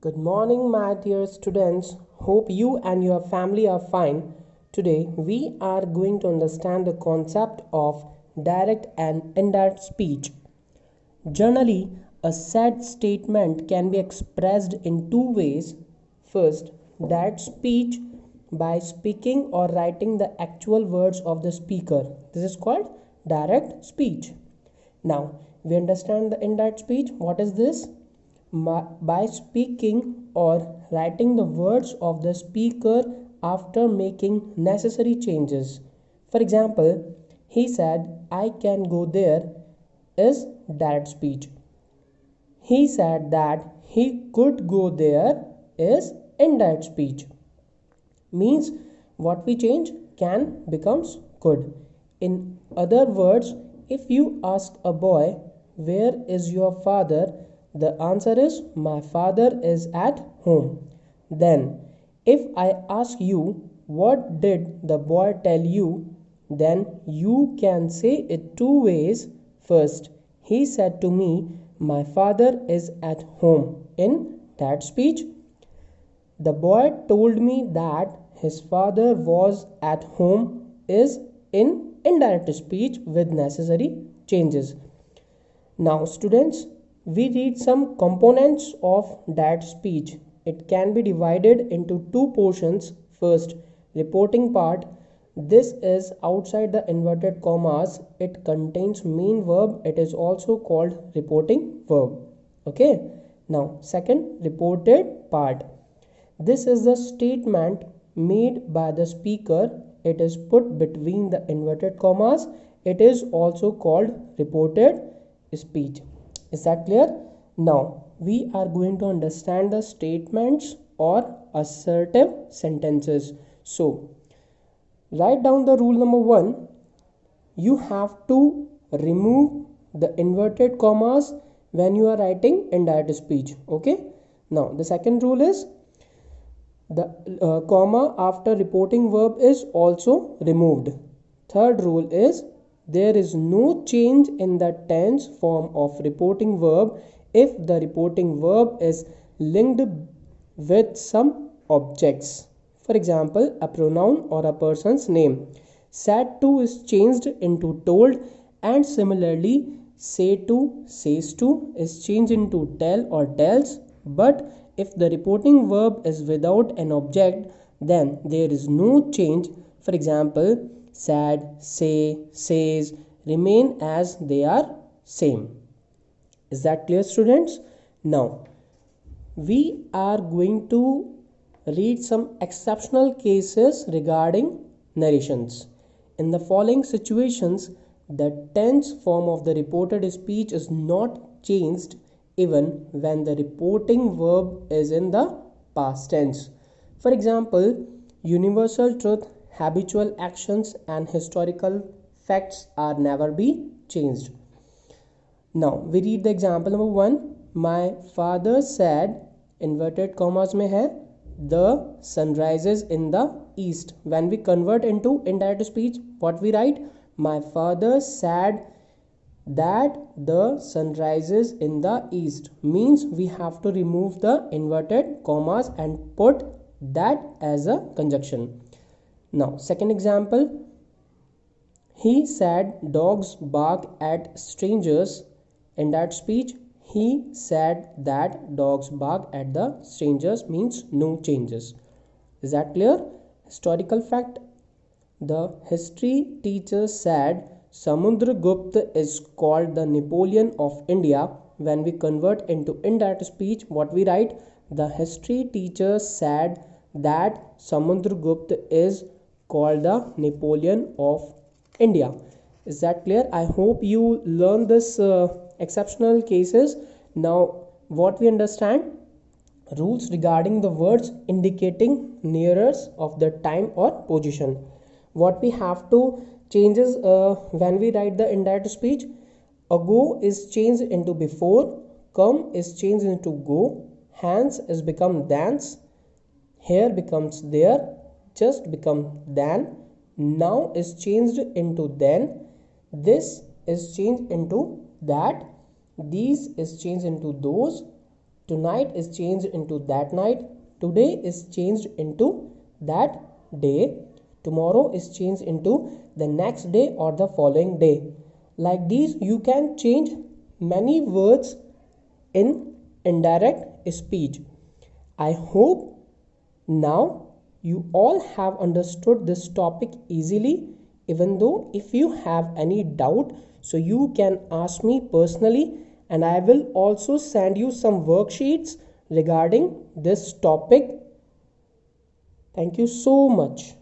Good morning, my dear students. Hope you and your family are fine. Today, we are going to understand the concept of direct and indirect speech. Generally, a said statement can be expressed in two ways. First, direct speech by speaking or writing the actual words of the speaker. This is called direct speech. Now, we understand the indirect speech. What is this? By speaking or writing the words of the speaker after making necessary changes. For example, he said, I can go there is direct speech. He said that he could go there is indirect speech. Means what we change can becomes could. In other words, if you ask a boy, where is your father? The answer is, my father is at home. Then, if I ask you, what did the boy tell you? Then you can say it two ways. First, he said to me, my father is at home. In that speech, the boy told me that his father was at home is in indirect speech with necessary changes. Now, students, we read some components of that speech. It can be divided into two portions. First, reporting part. This is outside the inverted commas. It contains main verb. It is also called reporting verb. Okay. Now, second, reported part. This is the statement made by the speaker. It is put between the inverted commas. It is also called reported speech. Is that clear? Now, we are going to understand the statements or assertive sentences. So, write down the rule number 1. You have to remove the inverted commas when you are writing indirect speech. Okay. Now, the second rule is the comma after reporting verb is also removed. Third rule is there is no change in the tense form of reporting verb if the reporting verb is linked with some objects. For example, a pronoun or a person's name. Said to is changed into told, and similarly say to, says to is changed into tell or tells. But if the reporting verb is without an object, then there is no change. For example, said, say, says remain as they are same. Is that clear, students? Now, we are going to read some exceptional cases regarding narrations. In the following situations, the tense form of the reported speech is not changed even when the reporting verb is in the past tense. For example, universal truth, habitual actions, and historical facts are never be changed. Now, we read the example number 1. My father said, inverted commas में है, the sun rises in the east. When we convert into indirect speech, what we write? My father said that the sun rises in the east. Means we have to remove the inverted commas and put that as a conjunction. Now, second example. He said dogs bark at strangers. In that speech, he said that dogs bark at the strangers means no changes. Is that clear? Historical fact. The history teacher said Samudragupta is called the Napoleon of India. When we convert into indirect speech, what we write? The history teacher said that Samudragupta is called the Napoleon of India. Is that clear? I hope you learn this exceptional cases. Now, what we understand? Rules regarding the words indicating nearers of the time or position. What we have to changes when we write the indirect speech. Ago is changed into before, come is changed into go, hands is become dance, here becomes there, just become than, now is changed into then, this is changed into that, these is changed into those, Tonight is changed into that night. Today is changed into that day. Tomorrow is changed into the next day or the following day. Like these, you can change many words in indirect speech. I hope now you all have understood this topic easily. Even though if you have any doubt, so you can ask me personally, and I will also send you some worksheets regarding this topic. Thank you so much.